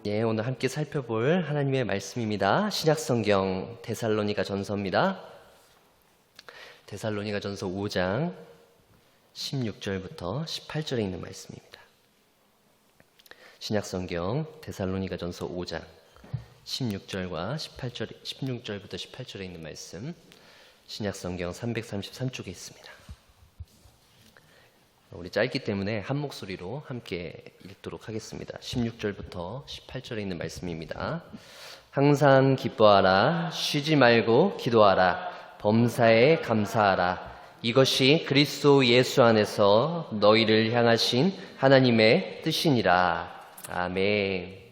오늘 함께 살펴볼 하나님의 말씀입니다. 신약성경 데살로니가 전서입니다. 데살로니가 전서 5장 16절부터 18절에 있는 말씀입니다. 신약성경 데살로니가 전서 5장 16절과 16절부터 18절에 있는 말씀, 신약성경 333쪽에 있습니다. 우리 짧기 때문에 한 목소리로 함께 읽도록 하겠습니다. 16절부터 18절에 있는 말씀입니다. 항상 기뻐하라, 쉬지 말고 기도하라, 범사에 감사하라. 이것이 그리스도 예수 안에서 너희를 향하신 하나님의 뜻이니라. 아멘.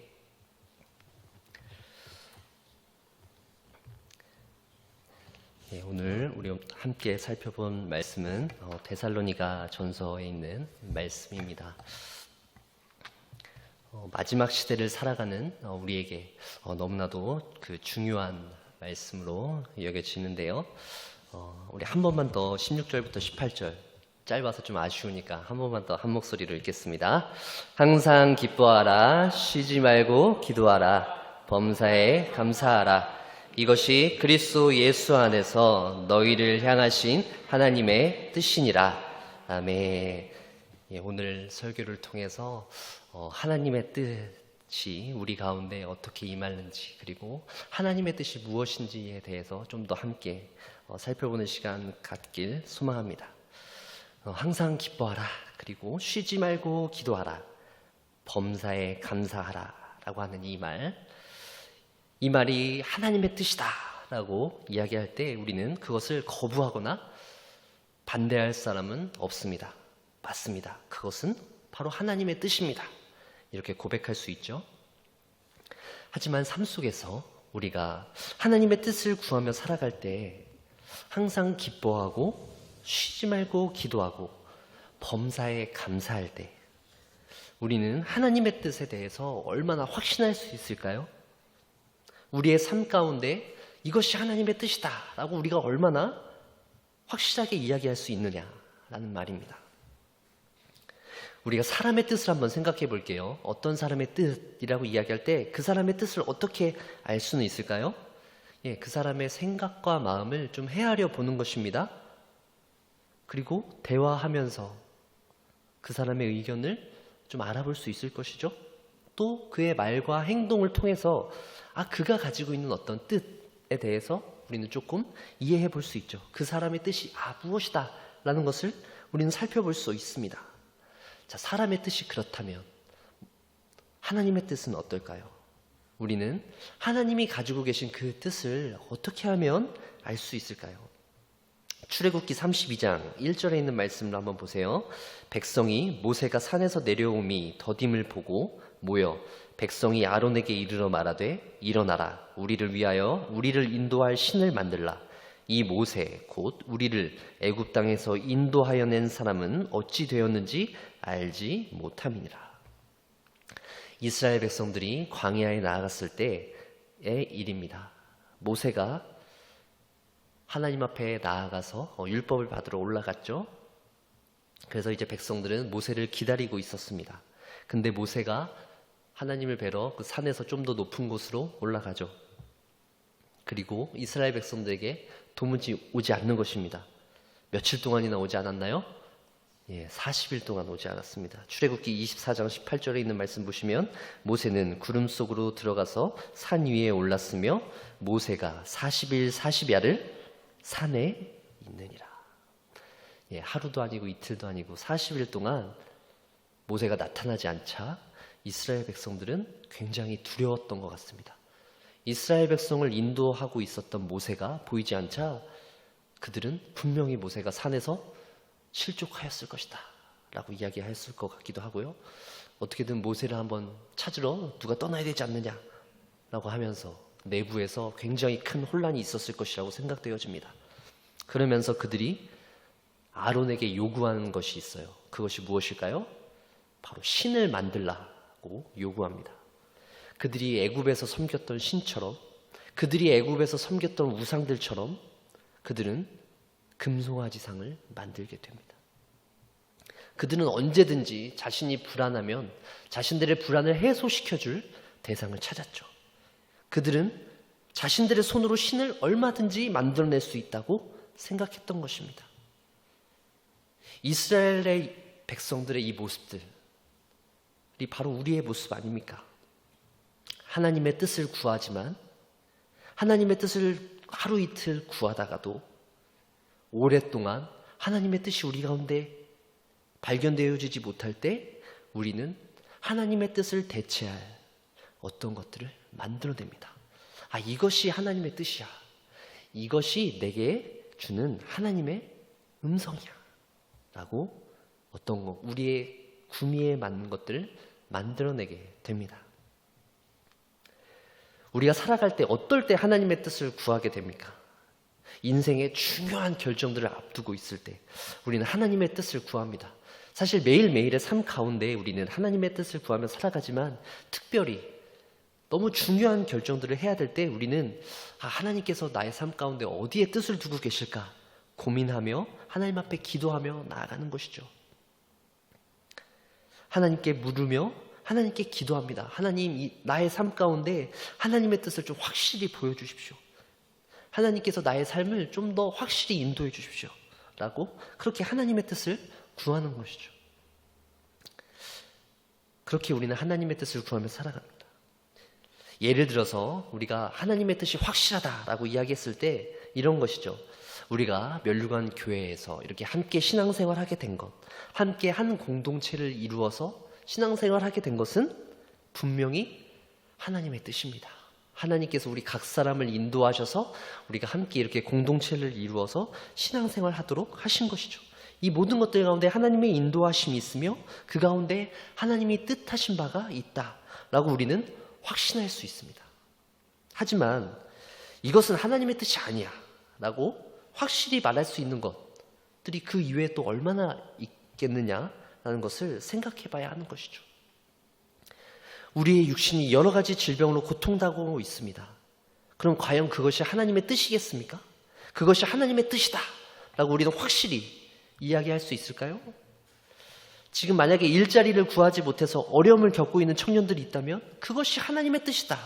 오늘 우리 함께 살펴본 말씀은 데살로니가 전서에 있는 말씀입니다. 마지막 시대를 살아가는 우리에게 너무나도 중요한 말씀으로 여겨지는데요. 우리 한 번만 더 16절부터 18절, 짧아서 좀 아쉬우니까 한 번만 더 한 목소리로 읽겠습니다. 항상 기뻐하라, 쉬지 말고 기도하라, 범사에 감사하라. 이것이 그리스도 예수 안에서 너희를 향하신 하나님의 뜻이니라. 아멘. 오늘 설교를 통해서 하나님의 뜻이 우리 가운데 어떻게 임하는지, 그리고 하나님의 뜻이 무엇인지에 대해서 좀 더 함께 살펴보는 시간 갖길 소망합니다. 항상 기뻐하라, 그리고 쉬지 말고 기도하라, 범사에 감사하라 라고 하는 이 말이 하나님의 뜻이다 라고 이야기할 때 우리는 그것을 거부하거나 반대할 사람은 없습니다. 맞습니다. 그것은 바로 하나님의 뜻입니다. 이렇게 고백할 수 있죠. 하지만 삶 속에서 우리가 하나님의 뜻을 구하며 살아갈 때 항상 기뻐하고 쉬지 말고 기도하고 범사에 감사할 때 우리는 하나님의 뜻에 대해서 얼마나 확신할 수 있을까요? 우리의 삶 가운데 이것이 하나님의 뜻이다 라고 우리가 얼마나 확실하게 이야기할 수 있느냐라는 말입니다. 우리가 사람의 뜻을 한번 생각해 볼게요. 어떤 사람의 뜻이라고 이야기할 때 그 사람의 뜻을 어떻게 알 수는 있을까요? 그 사람의 생각과 마음을 좀 헤아려 보는 것입니다. 그리고 대화하면서 그 사람의 의견을 좀 알아볼 수 있을 것이죠. 또 그의 말과 행동을 통해서 그가 가지고 있는 어떤 뜻에 대해서 우리는 조금 이해해 볼 수 있죠. 그 사람의 뜻이 무엇이다 라는 것을 우리는 살펴볼 수 있습니다. 자, 사람의 뜻이 그렇다면 하나님의 뜻은 어떨까요? 우리는 하나님이 가지고 계신 그 뜻을 어떻게 하면 알 수 있을까요? 출애굽기 32장 1절에 있는 말씀을 한번 보세요. 백성이 모세가 산에서 내려옴이 더딤을 보고 모여 백성이 아론에게 이르러 말하되 일어나라, 우리를 위하여 우리를 인도할 신을 만들라. 이 모세 곧 우리를 애굽 땅에서 인도하여 낸 사람은 어찌 되었는지 알지 못함이니라. 이스라엘 백성들이 광야에 나아갔을 때의 일입니다. 모세가 하나님 앞에 나아가서 율법을 받으러 올라갔죠. 그래서 이제 백성들은 모세를 기다리고 있었습니다. 근데 모세가 하나님을 뵈러 그 산에서 좀 더 높은 곳으로 올라가죠. 그리고 이스라엘 백성들에게 도무지 오지 않는 것입니다. 며칠 동안이나 오지 않았나요? 40일 동안 오지 않았습니다. 출애굽기 24장 18절에 있는 말씀 보시면 모세는 구름 속으로 들어가서 산 위에 올랐으며 모세가 40일 40야를 산에 있느니라. 하루도 아니고 이틀도 아니고 40일 동안 모세가 나타나지 않자 이스라엘 백성들은 굉장히 두려웠던 것 같습니다. 이스라엘 백성을 인도하고 있었던 모세가 보이지 않자 그들은 분명히 모세가 산에서 실족하였을 것이다 라고 이야기했을 것 같기도 하고요. 어떻게든 모세를 한번 찾으러 누가 떠나야 되지 않느냐 라고 하면서 내부에서 굉장히 큰 혼란이 있었을 것이라고 생각되어집니다. 그러면서 그들이 아론에게 요구하는 것이 있어요. 그것이 무엇일까요? 바로 신을 만들라고 요구합니다. 그들이 애굽에서 섬겼던 신처럼, 그들이 애굽에서 섬겼던 우상들처럼 그들은 금송아지상을 만들게 됩니다. 그들은 언제든지 자신이 불안하면 자신들의 불안을 해소시켜줄 대상을 찾았죠. 그들은 자신들의 손으로 신을 얼마든지 만들어낼 수 있다고 생각했던 것입니다. 이스라엘의 백성들의 이 모습들이 바로 우리의 모습 아닙니까? 하나님의 뜻을 구하지만 하나님의 뜻을 하루 이틀 구하다가도 오랫동안 하나님의 뜻이 우리 가운데 발견되어지지 못할 때 우리는 하나님의 뜻을 대체할 어떤 것들을 만들어냅니다. 이것이 하나님의 뜻이야. 이것이 내게 주는 하나님의 음성이야. 라고 어떤 것, 우리의 구미에 맞는 것들을 만들어내게 됩니다. 우리가 살아갈 때 어떨 때 하나님의 뜻을 구하게 됩니까? 인생의 중요한 결정들을 앞두고 있을 때 우리는 하나님의 뜻을 구합니다. 사실 매일매일의 삶 가운데 우리는 하나님의 뜻을 구하며 살아가지만 특별히 너무 중요한 결정들을 해야 될 때 우리는 하나님께서 나의 삶 가운데 어디에 뜻을 두고 계실까 고민하며 하나님 앞에 기도하며 나아가는 것이죠. 하나님께 물으며 하나님께 기도합니다. 하나님, 나의 삶 가운데 하나님의 뜻을 좀 확실히 보여주십시오. 하나님께서 나의 삶을 좀 더 확실히 인도해 주십시오. 라고 그렇게 하나님의 뜻을 구하는 것이죠. 그렇게 우리는 하나님의 뜻을 구하며 살아갑니다. 예를 들어서 우리가 하나님의 뜻이 확실하다라고 이야기했을 때 이런 것이죠. 우리가 멸류관 교회에서 이렇게 함께 신앙생활하게 된 것, 함께 한 공동체를 이루어서 신앙생활하게 된 것은 분명히 하나님의 뜻입니다. 하나님께서 우리 각 사람을 인도하셔서 우리가 함께 이렇게 공동체를 이루어서 신앙생활하도록 하신 것이죠. 이 모든 것들 가운데 하나님의 인도하심이 있으며 그 가운데 하나님이 뜻하신 바가 있다라고 우리는 확신할 수 있습니다. 하지만 이것은 하나님의 뜻이 아니야 라고 확실히 말할 수 있는 것들이 그 이외에 또 얼마나 있겠느냐라는 것을 생각해 봐야 하는 것이죠. 우리의 육신이 여러 가지 질병으로 고통당하고 있습니다. 그럼 과연 그것이 하나님의 뜻이겠습니까? 그것이 하나님의 뜻이다 라고 우리는 확실히 이야기할 수 있을까요? 지금 만약에 일자리를 구하지 못해서 어려움을 겪고 있는 청년들이 있다면 그것이 하나님의 뜻이다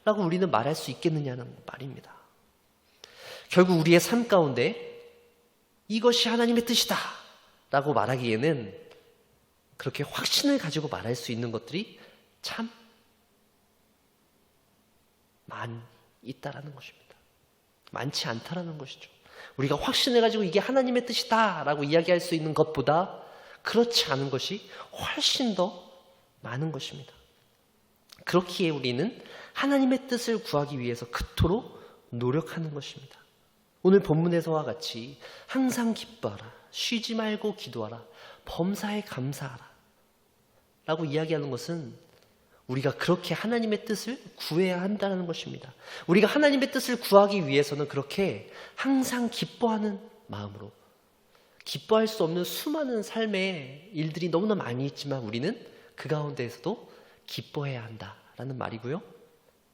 라고 우리는 말할 수 있겠느냐는 말입니다. 결국 우리의 삶 가운데 이것이 하나님의 뜻이다 라고 말하기에는 그렇게 확신을 가지고 말할 수 있는 것들이 참 많이 있다라는 것입니다. 많지 않다라는 것이죠. 우리가 확신을 가지고 이게 하나님의 뜻이다 라고 이야기할 수 있는 것보다 그렇지 않은 것이 훨씬 더 많은 것입니다. 그렇기에 우리는 하나님의 뜻을 구하기 위해서 그토록 노력하는 것입니다. 오늘 본문에서와 같이 항상 기뻐하라, 쉬지 말고 기도하라, 범사에 감사하라 라고 이야기하는 것은 우리가 그렇게 하나님의 뜻을 구해야 한다는 것입니다. 우리가 하나님의 뜻을 구하기 위해서는 그렇게 항상 기뻐하는 마음으로, 기뻐할 수 없는 수많은 삶의 일들이 너무나 많이 있지만 우리는 그 가운데에서도 기뻐해야 한다라는 말이고요.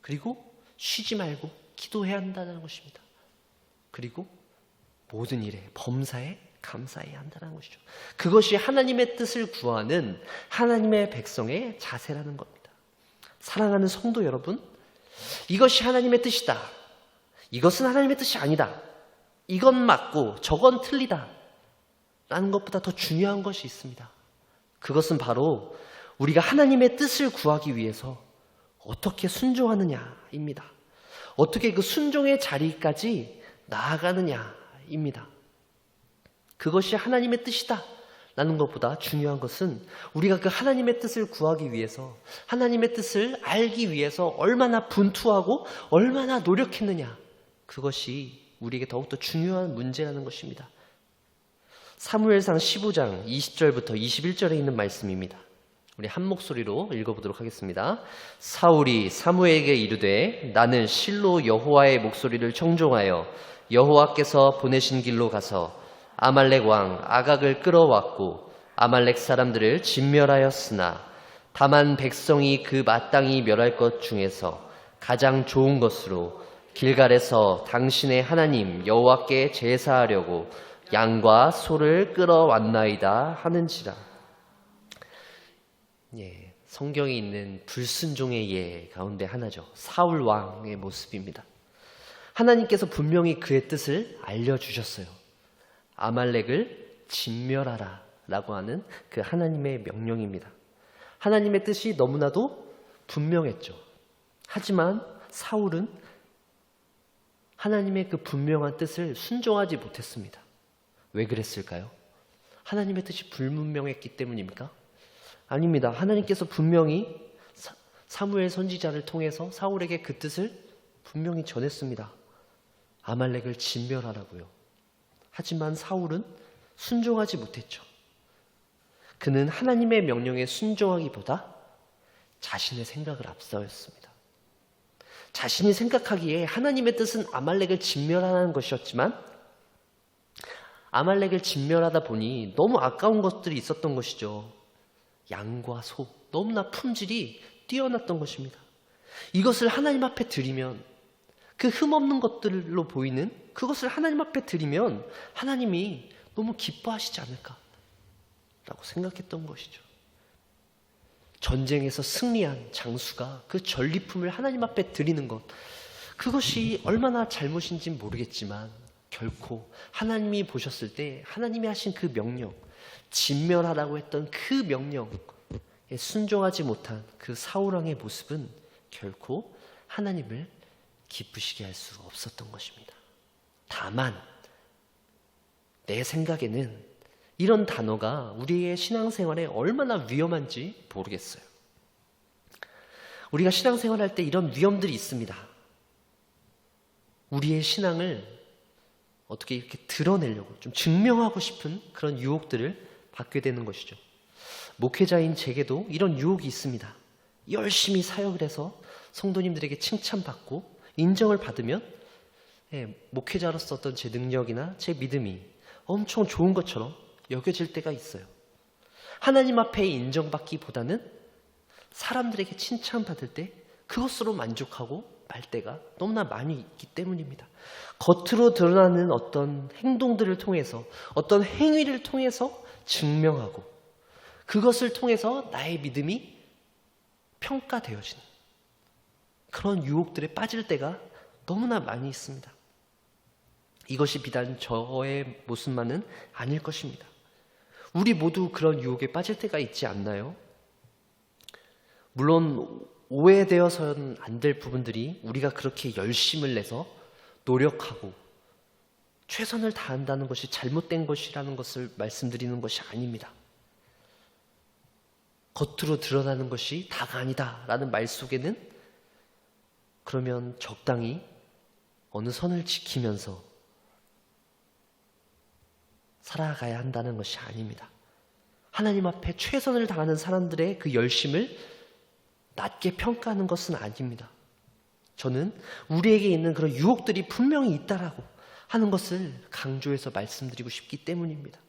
그리고 쉬지 말고 기도해야 한다는 것입니다. 그리고 모든 일에 범사에 감사해야 한다는 것이죠. 그것이 하나님의 뜻을 구하는 하나님의 백성의 자세라는 겁니다. 사랑하는 성도 여러분, 이것이 하나님의 뜻이다. 이것은 하나님의 뜻이 아니다. 이건 맞고 저건 틀리다. 라는 것보다 더 중요한 것이 있습니다. 그것은 바로 우리가 하나님의 뜻을 구하기 위해서 어떻게 순종하느냐입니다. 어떻게 그 순종의 자리까지 나아가느냐입니다. 그것이 하나님의 뜻이다 라는 것보다 중요한 것은 우리가 그 하나님의 뜻을 구하기 위해서, 하나님의 뜻을 알기 위해서 얼마나 분투하고 얼마나 노력했느냐, 그것이 우리에게 더욱더 중요한 문제라는 것입니다. 사무엘상 15장 20절부터 21절에 있는 말씀입니다. 우리 한 목소리로 읽어보도록 하겠습니다. 사울이 사무엘에게 이르되 나는 실로 여호와의 목소리를 청종하여 여호와께서 보내신 길로 가서 아말렉 왕 아각을 끌어왔고 아말렉 사람들을 진멸하였으나 다만 백성이 그 마땅히 멸할 것 중에서 가장 좋은 것으로 길갈에서 당신의 하나님 여호와께 제사하려고 양과 소를 끌어왔나이다 하는지라. 성경에 있는 불순종의 예 가운데 하나죠. 사울 왕의 모습입니다. 하나님께서 분명히 그의 뜻을 알려주셨어요. 아말렉을 진멸하라 라고 하는 그 하나님의 명령입니다. 하나님의 뜻이 너무나도 분명했죠. 하지만 사울은 하나님의 그 분명한 뜻을 순종하지 못했습니다. 왜 그랬을까요? 하나님의 뜻이 불분명했기 때문입니까? 아닙니다. 하나님께서 분명히 사무엘 선지자를 통해서 사울에게 그 뜻을 분명히 전했습니다. 아말렉을 진멸하라고요. 하지만 사울은 순종하지 못했죠. 그는 하나님의 명령에 순종하기보다 자신의 생각을 앞세웠습니다. 자신이 생각하기에 하나님의 뜻은 아말렉을 진멸하는 것이었지만 아말렉을 진멸하다 보니 너무 아까운 것들이 있었던 것이죠. 양과 소, 너무나 품질이 뛰어났던 것입니다. 이것을 하나님 앞에 드리면, 그 흠없는 것들로 보이는 그것을 하나님 앞에 드리면 하나님이 너무 기뻐하시지 않을까 라고 생각했던 것이죠. 전쟁에서 승리한 장수가 그 전리품을 하나님 앞에 드리는 것, 그것이 얼마나 잘못인지 모르겠지만 결코 하나님이 보셨을 때 하나님이 하신 그 명령, 진멸하라고 했던 그 명령에 순종하지 못한 그 사울왕의 모습은 결코 하나님을 기쁘시게 할 수 없었던 것입니다. 다만 내 생각에는 이런 단어가 우리의 신앙생활에 얼마나 위험한지 모르겠어요. 우리가 신앙생활할 때 이런 위험들이 있습니다. 우리의 신앙을 어떻게 이렇게 드러내려고 좀 증명하고 싶은 그런 유혹들을 받게 되는 것이죠. 목회자인 제게도 이런 유혹이 있습니다. 열심히 사역을 해서 성도님들에게 칭찬받고 인정을 받으면 목회자로서 어떤 제 능력이나 제 믿음이 엄청 좋은 것처럼 여겨질 때가 있어요. 하나님 앞에 인정받기보다는 사람들에게 칭찬받을 때 그것으로 만족하고 말 때가 너무나 많이 있기 때문입니다. 겉으로 드러나는 어떤 행동들을 통해서, 어떤 행위를 통해서 증명하고 그것을 통해서 나의 믿음이 평가되어지는 그런 유혹들에 빠질 때가 너무나 많이 있습니다. 이것이 비단 저의 모습만은 아닐 것입니다. 우리 모두 그런 유혹에 빠질 때가 있지 않나요? 물론 오해되어서는 안 될 부분들이 우리가 그렇게 열심을 내서 노력하고 최선을 다한다는 것이 잘못된 것이라는 것을 말씀드리는 것이 아닙니다. 겉으로 드러나는 것이 다가 아니다 라는 말 속에는 그러면 적당히 어느 선을 지키면서 살아가야 한다는 것이 아닙니다. 하나님 앞에 최선을 다하는 사람들의 그 열심을 낮게 평가하는 것은 아닙니다. 저는 우리에게 있는 그런 유혹들이 분명히 있다라고 하는 것을 강조해서 말씀드리고 싶기 때문입니다.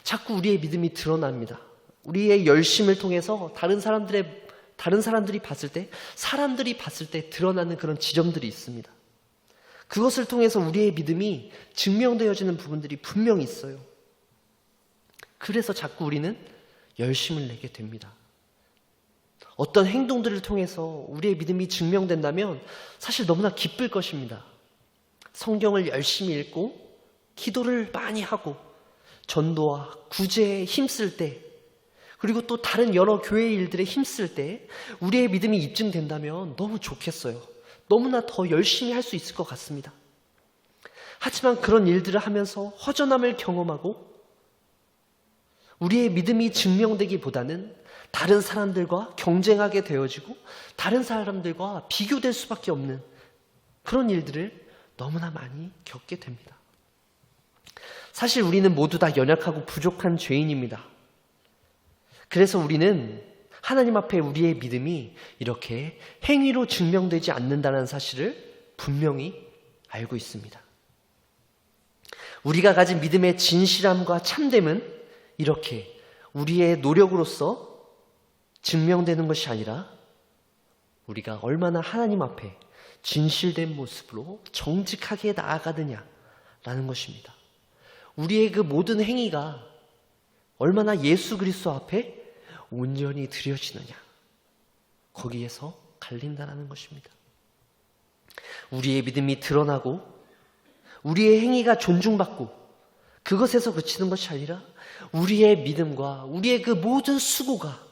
자꾸 우리의 믿음이 드러납니다. 우리의 열심을 통해서 다른 사람들이 봤을 때, 사람들이 봤을 때 드러나는 그런 지점들이 있습니다. 그것을 통해서 우리의 믿음이 증명되어지는 부분들이 분명히 있어요. 그래서 자꾸 우리는 열심을 내게 됩니다. 어떤 행동들을 통해서 우리의 믿음이 증명된다면 사실 너무나 기쁠 것입니다. 성경을 열심히 읽고 기도를 많이 하고 전도와 구제에 힘쓸 때, 그리고 또 다른 여러 교회 일들에 힘쓸 때 우리의 믿음이 입증된다면 너무 좋겠어요. 너무나 더 열심히 할 수 있을 것 같습니다. 하지만 그런 일들을 하면서 허전함을 경험하고 우리의 믿음이 증명되기보다는 다른 사람들과 경쟁하게 되어지고 다른 사람들과 비교될 수밖에 없는 그런 일들을 너무나 많이 겪게 됩니다. 사실 우리는 모두 다 연약하고 부족한 죄인입니다. 그래서 우리는 하나님 앞에 우리의 믿음이 이렇게 행위로 증명되지 않는다는 사실을 분명히 알고 있습니다. 우리가 가진 믿음의 진실함과 참됨은 이렇게 우리의 노력으로서 증명되는 것이 아니라 우리가 얼마나 하나님 앞에 진실된 모습으로 정직하게 나아가느냐라는 것입니다. 우리의 그 모든 행위가 얼마나 예수 그리스도 앞에 온전히 드려지느냐, 거기에서 갈린다라는 것입니다. 우리의 믿음이 드러나고 우리의 행위가 존중받고 그것에서 그치는 것이 아니라 우리의 믿음과 우리의 그 모든 수고가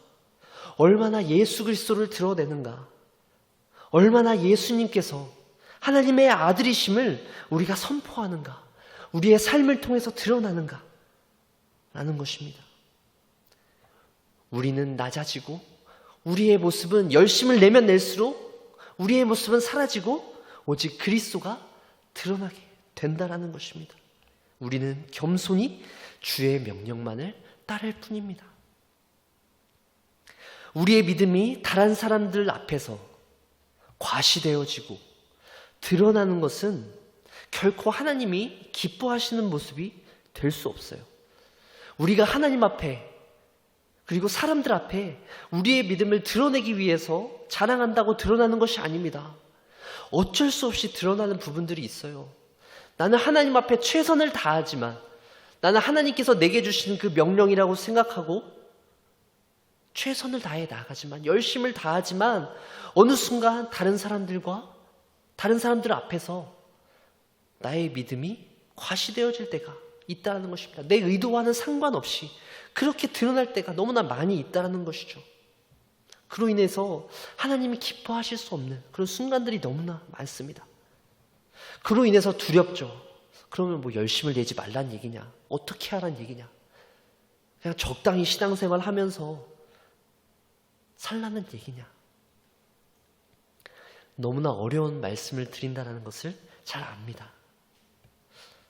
얼마나 예수 그리스도를 드러내는가, 얼마나 예수님께서 하나님의 아들이심을 우리가 선포하는가, 우리의 삶을 통해서 드러나는가 라는 것입니다. 우리는 낮아지고 우리의 모습은 열심을 내면 낼수록 우리의 모습은 사라지고 오직 그리스도가 드러나게 된다라는 것입니다. 우리는 겸손히 주의 명령만을 따를 뿐입니다. 우리의 믿음이 다른 사람들 앞에서 과시되어지고 드러나는 것은 결코 하나님이 기뻐하시는 모습이 될 수 없어요. 우리가 하나님 앞에 그리고 사람들 앞에 우리의 믿음을 드러내기 위해서 자랑한다고 드러나는 것이 아닙니다. 어쩔 수 없이 드러나는 부분들이 있어요. 나는 하나님 앞에 최선을 다하지만, 나는 하나님께서 내게 주시는 그 명령이라고 생각하고 최선을 다해 나아가지만, 열심을 다하지만 어느 순간 다른 사람들 앞에서 나의 믿음이 과시되어질 때가 있다는 것입니다. 내 의도와는 상관없이 그렇게 드러날 때가 너무나 많이 있다는 것이죠. 그로 인해서 하나님이 기뻐하실 수 없는 그런 순간들이 너무나 많습니다. 그로 인해서 두렵죠. 그러면 뭐 열심을 내지 말란 얘기냐, 어떻게 하란 얘기냐, 그냥 적당히 신앙생활 하면서 살라는 얘기냐. 너무나 어려운 말씀을 드린다는 것을 잘 압니다.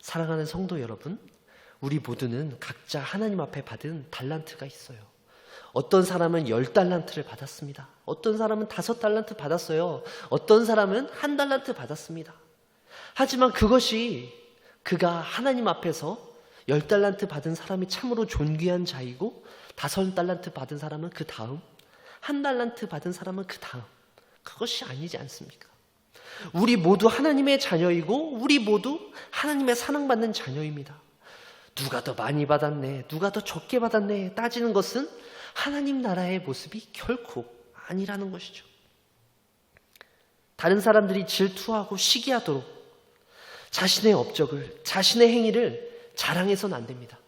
사랑하는 성도 여러분, 우리 모두는 각자 하나님 앞에 받은 달란트가 있어요. 어떤 사람은 10달란트를 받았습니다. 어떤 사람은 5달란트 받았어요. 어떤 사람은 1달란트 받았습니다. 하지만 그것이 그가 하나님 앞에서 10달란트 받은 사람이 참으로 존귀한 자이고 5달란트 받은 사람은 그 다음, 1달란트 받은 사람은 그 다음, 그것이 아니지 않습니까? 우리 모두 하나님의 자녀이고 우리 모두 하나님의 사랑받는 자녀입니다. 누가 더 많이 받았네, 누가 더 적게 받았네 따지는 것은 하나님 나라의 모습이 결코 아니라는 것이죠. 다른 사람들이 질투하고 시기하도록 자신의 업적을, 자신의 행위를 자랑해서는 안 됩니다.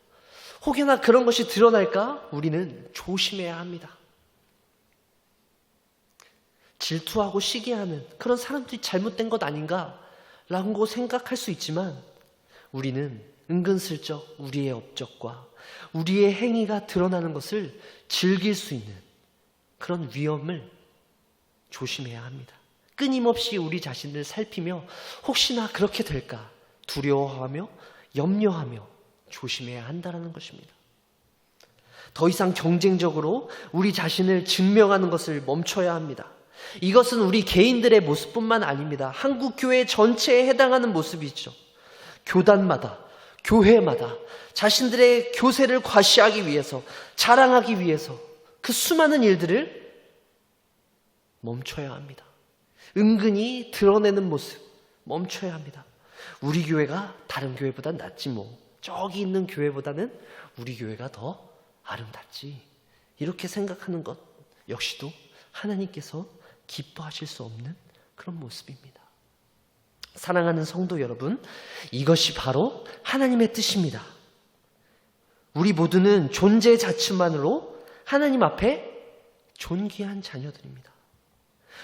혹여나 그런 것이 드러날까 우리는 조심해야 합니다. 질투하고 시기하는 그런 사람들이 잘못된 것 아닌가라고 생각할 수 있지만, 우리는 은근슬쩍 우리의 업적과 우리의 행위가 드러나는 것을 즐길 수 있는 그런 위험을 조심해야 합니다. 끊임없이 우리 자신을 살피며 혹시나 그렇게 될까 두려워하며 염려하며 조심해야 한다는 것입니다. 더 이상 경쟁적으로 우리 자신을 증명하는 것을 멈춰야 합니다. 이것은 우리 개인들의 모습뿐만 아닙니다. 한국 교회 전체에 해당하는 모습이죠. 교단마다, 교회마다 자신들의 교세를 과시하기 위해서, 자랑하기 위해서 그 수많은 일들을 멈춰야 합니다. 은근히 드러내는 모습 멈춰야 합니다. 우리 교회가 다른 교회보다 낫지 뭐, 저기 있는 교회보다는 우리 교회가 더 아름답지, 이렇게 생각하는 것 역시도 하나님께서 기뻐하실 수 없는 그런 모습입니다. 사랑하는 성도 여러분, 이것이 바로 하나님의 뜻입니다. 우리 모두는 존재 자체만으로 하나님 앞에 존귀한 자녀들입니다.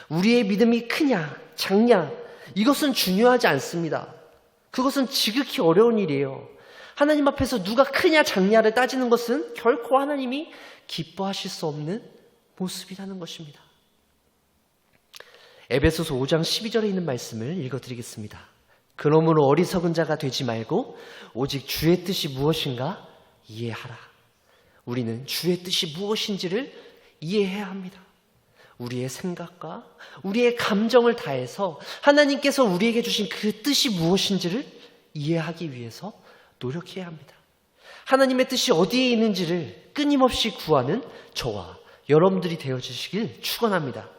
우리의 믿음이 크냐 작냐 이것은 중요하지 않습니다. 그것은 지극히 어려운 일이에요. 하나님 앞에서 누가 크냐 작냐를 따지는 것은 결코 하나님이 기뻐하실 수 없는 모습이라는 것입니다. 에베소서 5장 12절에 있는 말씀을 읽어드리겠습니다. 그러므로 어리석은 자가 되지 말고 오직 주의 뜻이 무엇인가 이해하라. 우리는 주의 뜻이 무엇인지를 이해해야 합니다. 우리의 생각과 우리의 감정을 다해서 하나님께서 우리에게 주신 그 뜻이 무엇인지를 이해하기 위해서 노력해야 합니다. 하나님의 뜻이 어디에 있는지를 끊임없이 구하는 저와 여러분들이 되어주시길 축원합니다.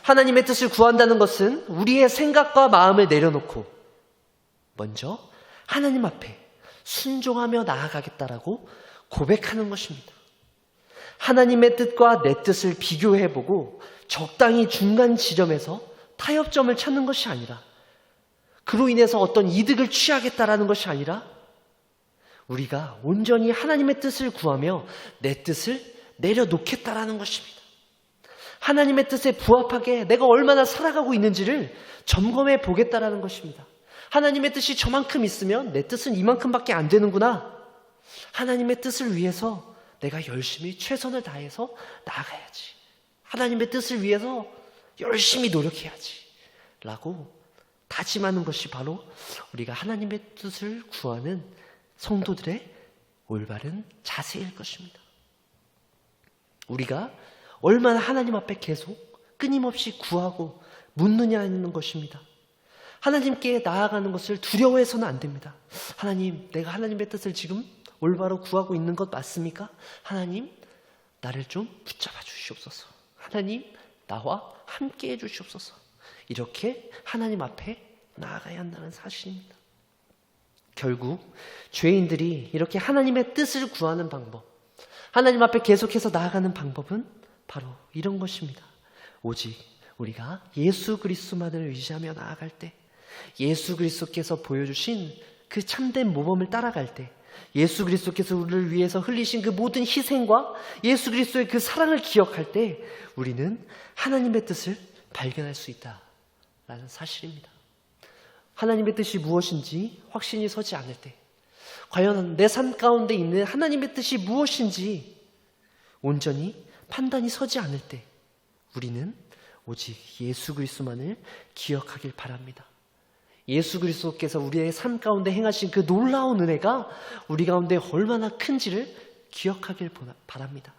하나님의 뜻을 구한다는 것은 우리의 생각과 마음을 내려놓고 먼저 하나님 앞에 순종하며 나아가겠다라고 고백하는 것입니다. 하나님의 뜻과 내 뜻을 비교해보고 적당히 중간 지점에서 타협점을 찾는 것이 아니라, 그로 인해서 어떤 이득을 취하겠다라는 것이 아니라, 우리가 온전히 하나님의 뜻을 구하며 내 뜻을 내려놓겠다라는 것입니다. 하나님의 뜻에 부합하게 내가 얼마나 살아가고 있는지를 점검해 보겠다라는 것입니다. 하나님의 뜻이 저만큼 있으면 내 뜻은 이만큼밖에 안 되는구나. 하나님의 뜻을 위해서 내가 열심히 최선을 다해서 나아가야지. 하나님의 뜻을 위해서 열심히 노력해야지 라고 다짐하는 것이 바로 우리가 하나님의 뜻을 구하는 성도들의 올바른 자세일 것입니다. 우리가 얼마나 하나님 앞에 계속 끊임없이 구하고 묻느냐는 것입니다. 하나님께 나아가는 것을 두려워해서는 안 됩니다. 하나님, 내가 하나님의 뜻을 지금 올바로 구하고 있는 것 맞습니까? 하나님, 나를 좀 붙잡아 주시옵소서. 하나님, 나와 함께 해 주시옵소서. 이렇게 하나님 앞에 나아가야 한다는 사실입니다. 결국 죄인들이 이렇게 하나님의 뜻을 구하는 방법, 하나님 앞에 계속해서 나아가는 방법은 바로 이런 것입니다. 오직 우리가 예수 그리스도만을 의지하며 나아갈 때, 예수 그리스도께서 보여주신 그 참된 모범을 따라갈 때, 예수 그리스도께서 우리를 위해서 흘리신 그 모든 희생과 예수 그리스도의 그 사랑을 기억할 때 우리는 하나님의 뜻을 발견할 수 있다라는 사실입니다. 하나님의 뜻이 무엇인지 확신이 서지 않을 때, 과연 내 삶 가운데 있는 하나님의 뜻이 무엇인지 온전히 판단이 서지 않을 때 우리는 오직 예수 그리스도만을 기억하길 바랍니다. 예수 그리스도께서 우리의 삶 가운데 행하신 그 놀라운 은혜가 우리 가운데 얼마나 큰지를 기억하길 바랍니다.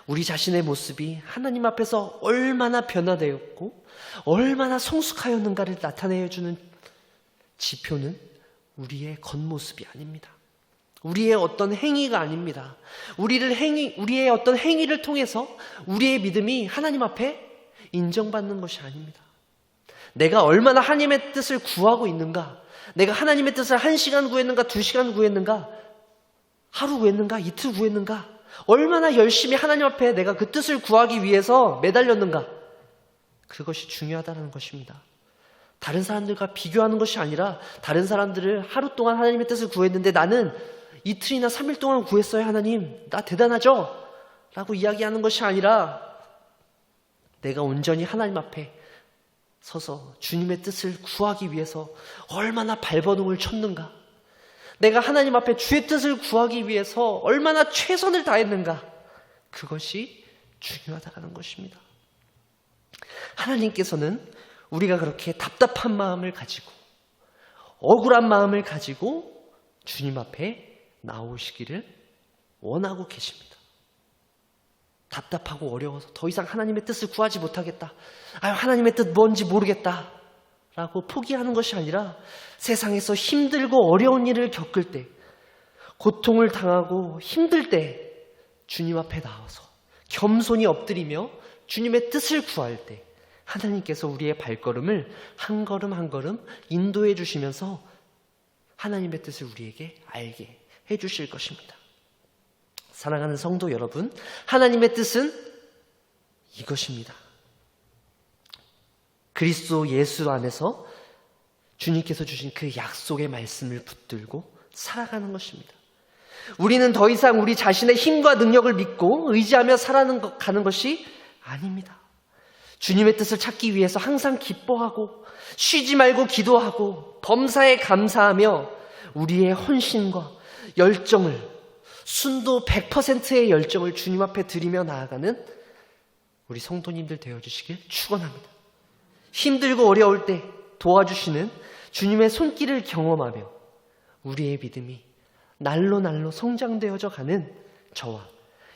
우리 자신의 모습이 하나님 앞에서 얼마나 변화되었고 얼마나 성숙하였는가를 나타내주는 지표는 우리의 겉모습이 아닙니다. 우리의 어떤 행위가 아닙니다. 우리의 어떤 행위를 통해서 우리의 믿음이 하나님 앞에 인정받는 것이 아닙니다. 내가 얼마나 하나님의 뜻을 구하고 있는가, 내가 하나님의 뜻을 1시간 구했는가, 2시간 구했는가, 하루 구했는가, 이틀 구했는가, 얼마나 열심히 하나님 앞에 내가 그 뜻을 구하기 위해서 매달렸는가, 그것이 중요하다는 것입니다. 다른 사람들과 비교하는 것이 아니라 다른 사람들을 하루 동안 하나님의 뜻을 구했는데 나는 이틀이나 3일 동안 구했어요. 하나님, 나 대단하죠? 라고 이야기하는 것이 아니라 내가 온전히 하나님 앞에 서서 주님의 뜻을 구하기 위해서 얼마나 발버둥을 쳤는가, 내가 하나님 앞에 주의 뜻을 구하기 위해서 얼마나 최선을 다했는가, 그것이 중요하다는 것입니다. 하나님께서는 우리가 그렇게 답답한 마음을 가지고 억울한 마음을 가지고 주님 앞에 나오시기를 원하고 계십니다. 답답하고 어려워서 더 이상 하나님의 뜻을 구하지 못하겠다, 하나님의 뜻 뭔지 모르겠다 라고 포기하는 것이 아니라 세상에서 힘들고 어려운 일을 겪을 때, 고통을 당하고 힘들 때 주님 앞에 나와서 겸손히 엎드리며 주님의 뜻을 구할 때 하나님께서 우리의 발걸음을 한 걸음 한 걸음 인도해 주시면서 하나님의 뜻을 우리에게 알게 해 주실 것입니다. 사랑하는 성도 여러분, 하나님의 뜻은 이것입니다. 그리스도 예수 안에서 주님께서 주신 그 약속의 말씀을 붙들고 살아가는 것입니다. 우리는 더 이상 우리 자신의 힘과 능력을 믿고 의지하며 살아가는 것이 아닙니다. 주님의 뜻을 찾기 위해서 항상 기뻐하고 쉬지 말고 기도하고 범사에 감사하며 우리의 헌신과 열정을, 순도 100%의 열정을 주님 앞에 드리며 나아가는 우리 성도님들 되어주시길 축원합니다. 힘들고 어려울 때 도와주시는 주님의 손길을 경험하며 우리의 믿음이 날로 날로 성장되어져 가는 저와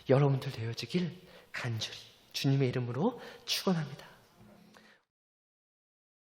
여러분들 되어지길 간절히 주님의 이름으로 축원합니다.